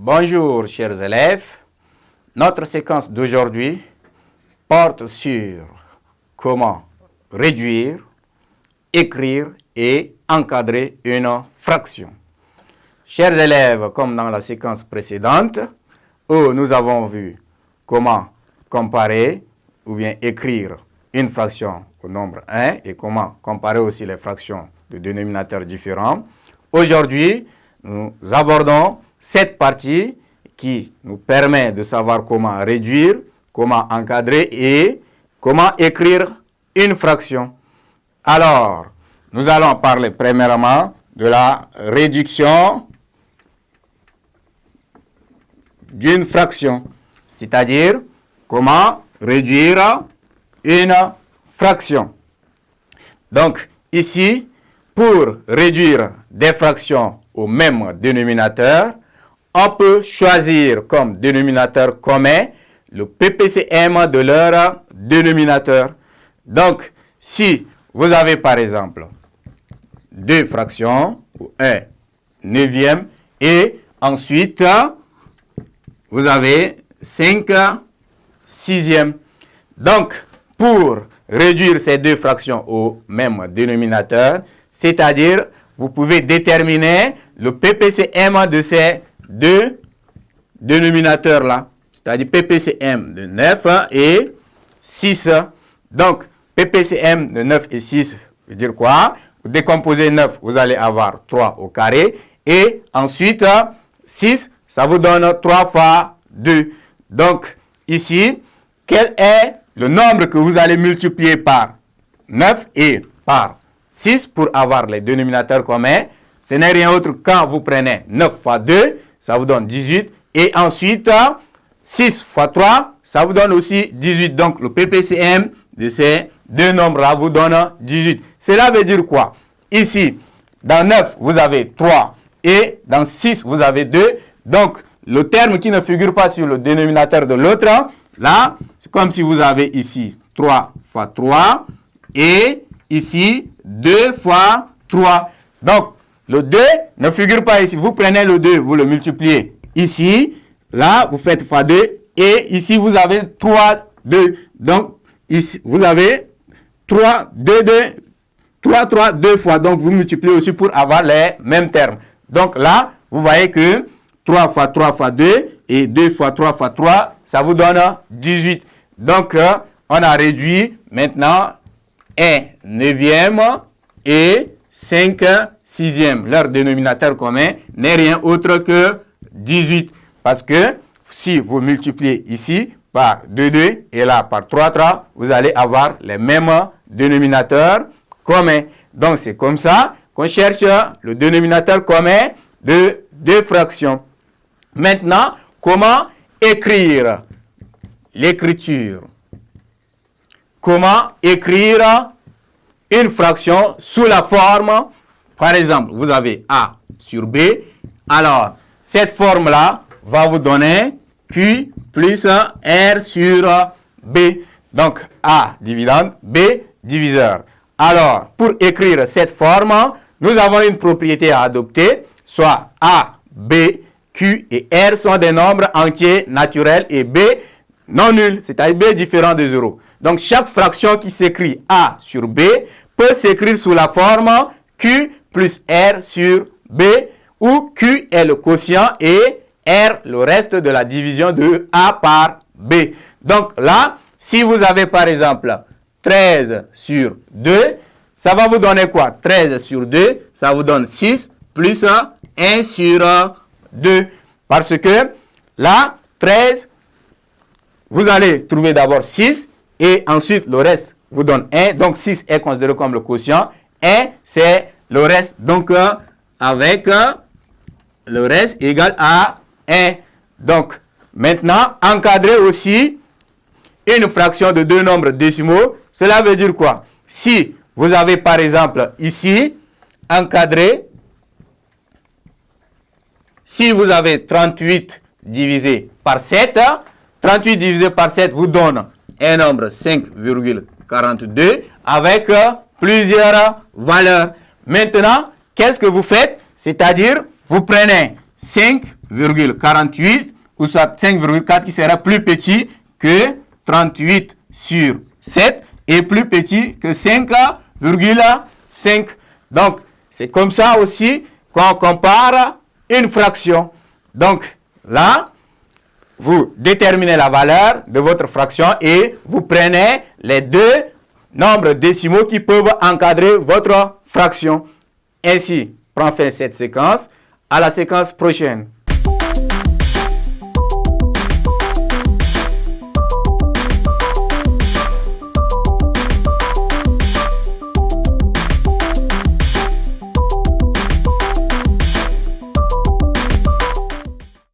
Bonjour chers élèves, notre séquence d'aujourd'hui porte sur comment réduire, écrire et encadrer une fraction. Chers élèves, comme dans la séquence précédente, où nous avons vu comment comparer ou bien écrire une fraction au nombre 1 et comment comparer aussi les fractions de dénominateurs différents. Aujourd'hui, nous abordons cette partie qui nous permet de savoir comment réduire, comment encadrer et comment écrire une fraction. Alors, nous allons parler premièrement de la réduction d'une fraction, c'est-à-dire comment réduire une fraction. Donc, ici, pour réduire des fractions au même dénominateur, on peut choisir comme dénominateur commun le PPCM de leur dénominateur. Donc, si vous avez par exemple deux fractions, ou 1 neuvième, et ensuite, vous avez 5 sixièmes. Donc, pour réduire ces deux fractions au même dénominateur, c'est-à-dire, vous pouvez déterminer le PPCM de ces deux dénominateurs-là, c'est-à-dire PPCM de 9 et 6. Donc, PPCM de 9 et 6 veut dire quoi? Vous décomposez 9, vous allez avoir 3 au carré, et ensuite, 6, ça vous donne 3 fois 2. Donc, ici, quel est le nombre que vous allez multiplier par 9 et par 6 pour avoir les dénominateurs communs? Ce n'est rien autre quand vous prenez 9 fois 2, ça vous donne 18. Et ensuite, 6 fois 3, ça vous donne aussi 18. Donc, le PPCM de ces deux nombres-là vous donne 18. Cela veut dire quoi? Ici, dans 9, vous avez 3 et dans 6, vous avez 2. Donc, le terme qui ne figure pas sur le dénominateur de l'autre, là, c'est comme si vous avez ici 3 fois 3 et ici 2 fois 3. Donc, le 2 ne figure pas ici. Vous prenez le 2, vous le multipliez ici. Là, vous faites fois 2. Et ici, vous avez 3, 2. Donc, ici, vous avez 3, 2, 2. 3, 3, 2 fois. Donc, vous multipliez aussi pour avoir les mêmes termes. Donc, là, vous voyez que 3 fois 3 fois 2 et 2 fois 3 fois 3, ça vous donne 18. Donc, on a réduit maintenant 1 neuvième et 5 sixièmes. Leur dénominateur commun n'est rien autre que 18. Parce que si vous multipliez ici par 2, 2 et là par 3, 3, vous allez avoir les mêmes dénominateurs communs. Donc, c'est comme ça qu'on cherche le dénominateur commun de deux fractions. Maintenant, comment écrire l'écriture? Comment écrire une fraction sous la forme, par exemple, vous avez A sur B. Alors, cette forme-là va vous donner Q plus R sur B. Donc, A dividende, B diviseur. Alors, pour écrire cette forme, nous avons une propriété à adopter, soit A, B, Q et R sont des nombres entiers naturels et B non nuls, c'est-à-dire B différent de 0. Donc, chaque fraction qui s'écrit A sur B peut s'écrire sous la forme Q plus R sur B, où Q est le quotient et R le reste de la division de A par B. Donc là, si vous avez par exemple 13 sur 2, ça va vous donner quoi? 13 sur 2, ça vous donne 6 plus 1 sur 2. Parce que là, 13, vous allez trouver d'abord 6 et ensuite le reste vous donne 1. Donc 6 est considéré comme le quotient. 1, c'est le reste. Donc avec le reste égal à 1. Donc maintenant, encadrer aussi une fraction de deux nombres décimaux. Cela veut dire quoi? Si vous avez par exemple ici encadré, si vous avez 38 divisé par 7, 38 divisé par 7 vous donne un nombre 5,42 avec plusieurs valeurs. Maintenant, qu'est-ce que vous faites? C'est-à-dire, vous prenez 5 5,48 ou soit 5,4 qui sera plus petit que 38 sur 7 et plus petit que 5,5. Donc, c'est comme ça aussi qu'on compare une fraction. Donc, là, vous déterminez la valeur de votre fraction et vous prenez les deux nombres décimaux qui peuvent encadrer votre fraction. Ainsi, prend fin cette séquence. À la séquence prochaine.